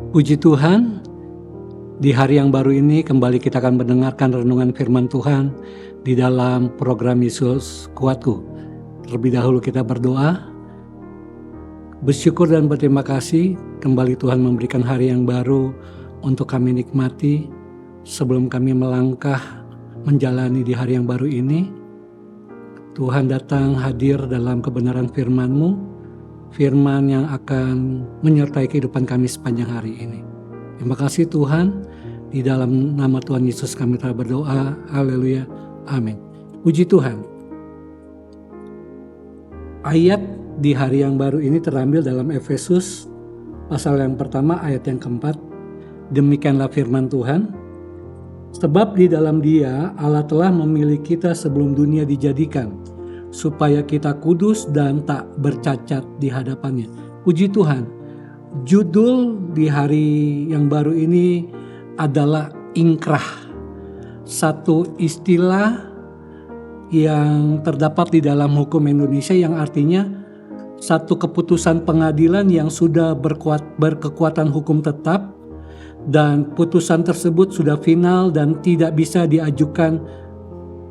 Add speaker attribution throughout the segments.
Speaker 1: Puji Tuhan, di hari yang baru ini kembali kita akan mendengarkan renungan firman Tuhan di dalam program Yesus Kuatku. Terlebih dahulu kita berdoa, bersyukur dan berterima kasih kembali Tuhan memberikan hari yang baru untuk kami nikmati sebelum kami melangkah menjalani di hari yang baru ini. Tuhan datang hadir dalam kebenaran firman-Mu, firman yang akan menyertai kehidupan kami sepanjang hari ini. Terima kasih Tuhan, di dalam nama Tuhan Yesus kami telah berdoa, haleluya, amin. Puji Tuhan. Ayat di hari yang baru ini terambil dalam Efesus pasal yang pertama ayat yang keempat. Demikianlah firman Tuhan, sebab di dalam Dia Allah telah memilih kita sebelum dunia dijadikan, supaya kita kudus dan tak bercacat di hadapannya. Puji Tuhan, judul di hari yang baru ini adalah ingkrah. Satu istilah yang terdapat di dalam hukum Indonesia yang artinya satu keputusan pengadilan yang sudah berkekuatan hukum tetap dan putusan tersebut sudah final dan tidak bisa diajukan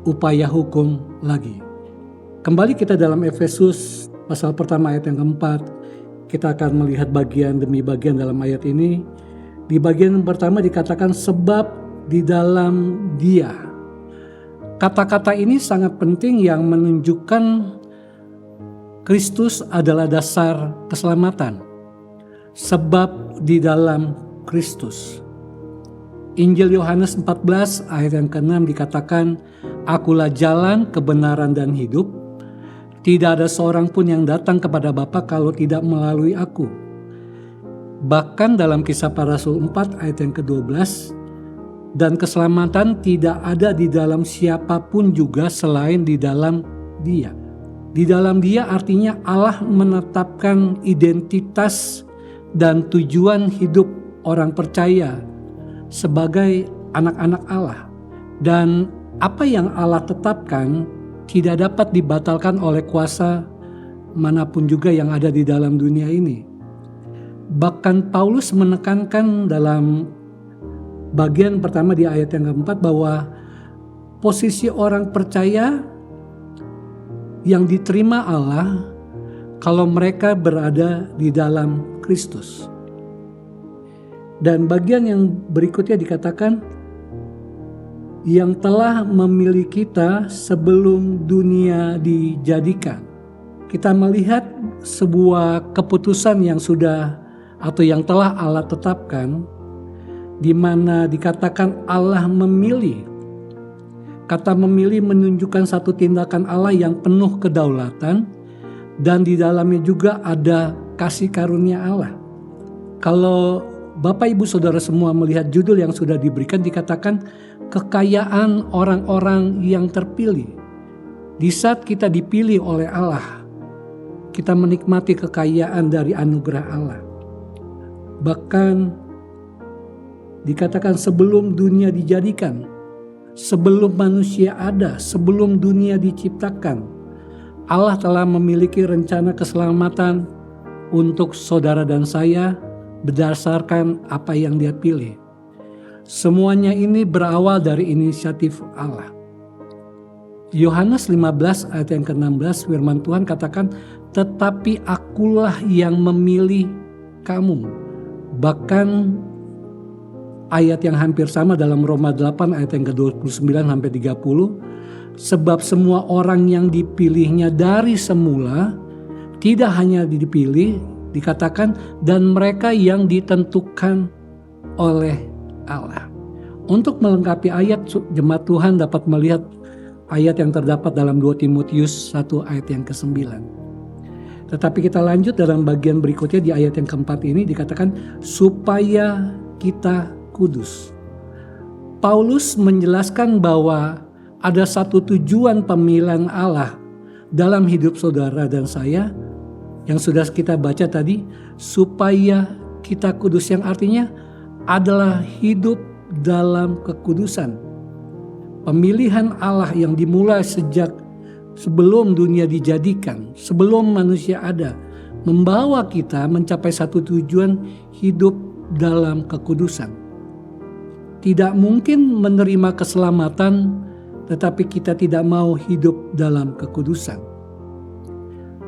Speaker 1: upaya hukum lagi. Kembali kita dalam Efesus pasal pertama ayat yang keempat. Kita akan melihat bagian demi bagian dalam ayat ini. Di bagian pertama dikatakan sebab di dalam Dia. Kata-kata ini sangat penting yang menunjukkan Kristus adalah dasar keselamatan. Sebab di dalam Kristus. Injil Yohanes 14 ayat yang ke-6 dikatakan, Akulah jalan, kebenaran dan hidup. Tidak ada seorang pun yang datang kepada Bapa kalau tidak melalui aku. Bahkan dalam Kisah Para Rasul 4 ayat yang ke-12, dan keselamatan tidak ada di dalam siapapun juga selain di dalam Dia. Di dalam Dia artinya Allah menetapkan identitas dan tujuan hidup orang percaya sebagai anak-anak Allah. Dan apa yang Allah tetapkan tidak dapat dibatalkan oleh kuasa manapun juga yang ada di dalam dunia ini. Bahkan Paulus menekankan dalam bagian pertama di ayat yang keempat bahwa posisi orang percaya yang diterima Allah kalau mereka berada di dalam Kristus. Dan bagian yang berikutnya dikatakan yang telah memilih kita sebelum dunia dijadikan. Kita melihat sebuah keputusan yang sudah atau yang telah Allah tetapkan, di mana dikatakan Allah memilih. Kata memilih menunjukkan satu tindakan Allah yang penuh kedaulatan dan di dalamnya juga ada kasih karunia Allah. Kalau Bapak Ibu Saudara semua melihat judul yang sudah diberikan, dikatakan kekayaan orang-orang yang terpilih. Di saat kita dipilih oleh Allah, kita menikmati kekayaan dari anugerah Allah. Bahkan dikatakan sebelum dunia dijadikan, sebelum manusia ada, sebelum dunia diciptakan, Allah telah memiliki rencana keselamatan untuk saudara dan saya berdasarkan apa yang Dia pilih. Semuanya ini berawal dari inisiatif Allah. Yohanes 15 ayat yang ke-16 firman Tuhan katakan, tetapi akulah yang memilih kamu. Bahkan ayat yang hampir sama dalam Roma 8 ayat yang ke-29 sampai 30, sebab semua orang yang dipilihnya dari semula tidak hanya dipilih, dikatakan dan mereka yang ditentukan oleh Allah. Untuk melengkapi ayat, jemaat Tuhan dapat melihat ayat yang terdapat dalam 2 Timotius 1 ayat yang ke-9. Tetapi kita lanjut dalam bagian berikutnya di ayat yang keempat ini dikatakan supaya kita kudus. Paulus menjelaskan bahwa ada satu tujuan pemilihan Allah dalam hidup saudara dan saya yang sudah kita baca tadi, supaya kita kudus, yang artinya adalah hidup dalam kekudusan. Pemilihan Allah yang dimulai sejak sebelum dunia dijadikan, sebelum manusia ada, membawa kita mencapai satu tujuan hidup dalam kekudusan. Tidak mungkin menerima keselamatan, tetapi kita tidak mau hidup dalam kekudusan.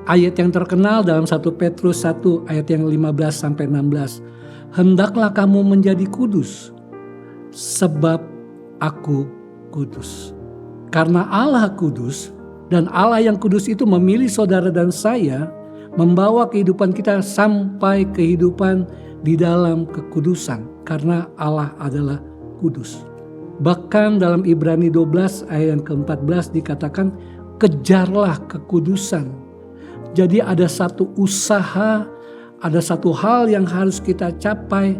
Speaker 1: Ayat yang terkenal dalam 1 Petrus 1 ayat yang 15-16. Hendaklah kamu menjadi kudus, sebab aku kudus. Karena Allah kudus, dan Allah yang kudus itu memilih saudara dan saya, membawa kehidupan kita sampai kehidupan di dalam kekudusan. Karena Allah adalah kudus. Bahkan dalam Ibrani 12 ayat yang ke-14 dikatakan, kejarlah kekudusan. Jadi ada satu usaha, ada satu hal yang harus kita capai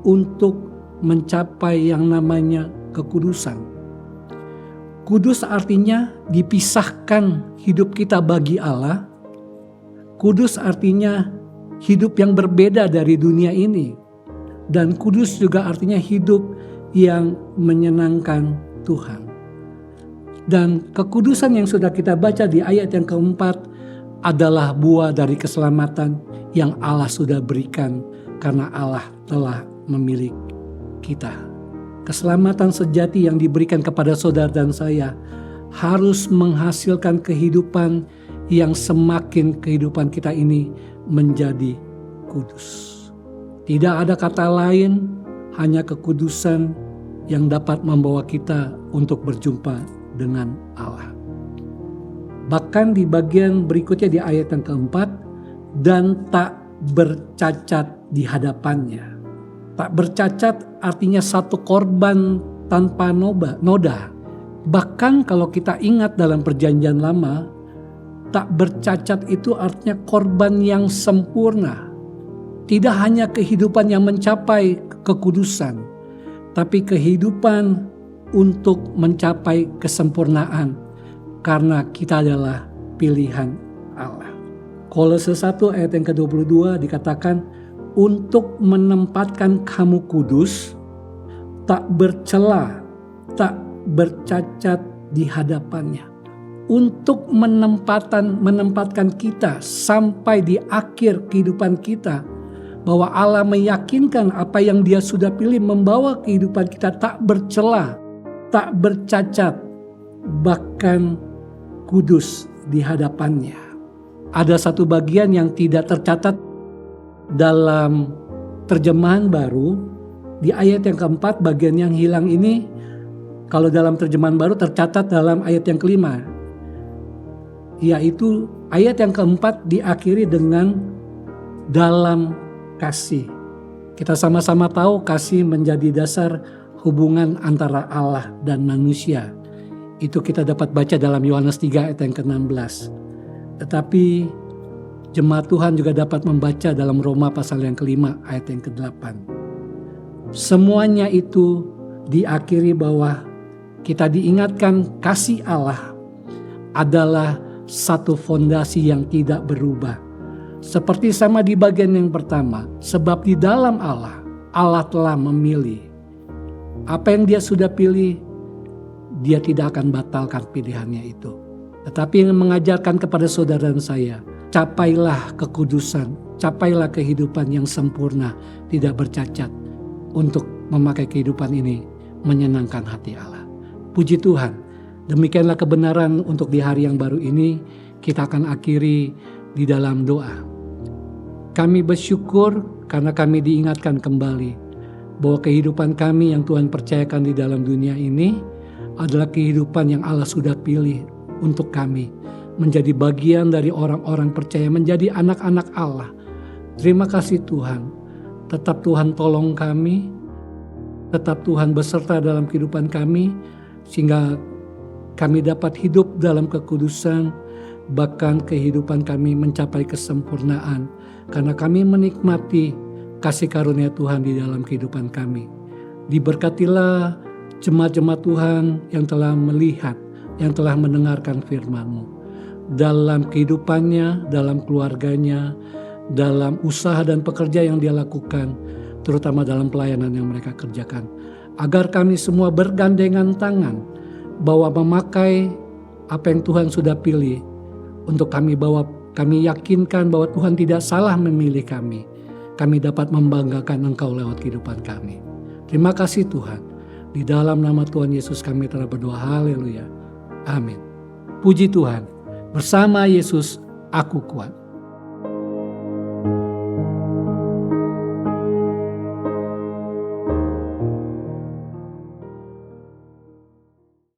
Speaker 1: untuk mencapai yang namanya kekudusan. Kudus artinya dipisahkan hidup kita bagi Allah. Kudus artinya hidup yang berbeda dari dunia ini. Dan kudus juga artinya hidup yang menyenangkan Tuhan. Dan kekudusan yang sudah kita baca di ayat yang keempat adalah buah dari keselamatan yang Allah sudah berikan karena Allah telah memilih kita. Keselamatan sejati yang diberikan kepada saudara dan saya harus menghasilkan kehidupan yang semakin kehidupan kita ini menjadi kudus. Tidak ada kata lain, hanya kekudusan yang dapat membawa kita untuk berjumpa dengan Allah. Bahkan di bagian berikutnya di ayat yang keempat, dan tak bercacat di hadapannya. Tak bercacat artinya satu korban tanpa noda. Bahkan kalau kita ingat dalam perjanjian lama, tak bercacat itu artinya korban yang sempurna. Tidak hanya kehidupan yang mencapai kekudusan, tapi kehidupan untuk mencapai kesempurnaan karena kita adalah pilihan Allah. Kolose 1 ayat yang ke-22 dikatakan, untuk menempatkan kamu kudus, tak bercela, tak bercacat di hadapannya. Untuk menempatkan kita sampai di akhir kehidupan kita, bahwa Allah meyakinkan apa yang Dia sudah pilih membawa kehidupan kita tak bercela, tak bercacat, bahkan kudus di hadapannya. Ada satu bagian yang tidak tercatat dalam terjemahan baru. Di ayat yang keempat, bagian yang hilang ini, kalau dalam terjemahan baru tercatat dalam ayat yang kelima. Yaitu ayat yang keempat diakhiri dengan dalam kasih. Kita sama-sama tahu kasih menjadi dasar hubungan antara Allah dan manusia. Itu kita dapat baca dalam Yohanes 3 ayat yang ke-16. Tetapi jemaat Tuhan juga dapat membaca dalam Roma pasal yang kelima ayat yang ke-8. Semuanya itu diakhiri bahwa kita diingatkan kasih Allah adalah satu fondasi yang tidak berubah. Seperti sama di bagian yang pertama, sebab di dalam Allah, Allah telah memilih. Apa yang Dia sudah pilih, Dia tidak akan batalkan pilihannya itu. Tetapi yang mengajarkan kepada saudara dan saya, capailah kekudusan, capailah kehidupan yang sempurna, tidak bercacat, untuk memakai kehidupan ini menyenangkan hati Allah. Puji Tuhan, demikianlah kebenaran untuk di hari yang baru ini. Kita akan akhiri di dalam doa. Kami bersyukur karena kami diingatkan kembali bahwa kehidupan kami yang Tuhan percayakan di dalam dunia ini adalah kehidupan yang Allah sudah pilih untuk kami menjadi bagian dari orang-orang percaya, menjadi anak-anak Allah. Terima kasih Tuhan. Tetap Tuhan tolong kami, tetap Tuhan beserta dalam kehidupan kami, sehingga kami dapat hidup dalam kekudusan, bahkan kehidupan kami mencapai kesempurnaan, karena kami menikmati kasih karunia Tuhan di dalam kehidupan kami. Diberkatilah jemaat-jemaat Tuhan yang telah melihat, yang telah mendengarkan firman-Mu. Dalam kehidupannya, dalam keluarganya, dalam usaha dan pekerja yang dia lakukan, terutama dalam pelayanan yang mereka kerjakan. Agar kami semua bergandengan tangan, bahwa memakai apa yang Tuhan sudah pilih, untuk kami yakinkan bahwa Tuhan tidak salah memilih kami. kami dapat membanggakan Engkau lewat kehidupan kami. Terima kasih Tuhan. Di dalam nama Tuhan Yesus kami telah berdoa. Haleluya. Amin. Puji Tuhan. Bersama Yesus aku kuat.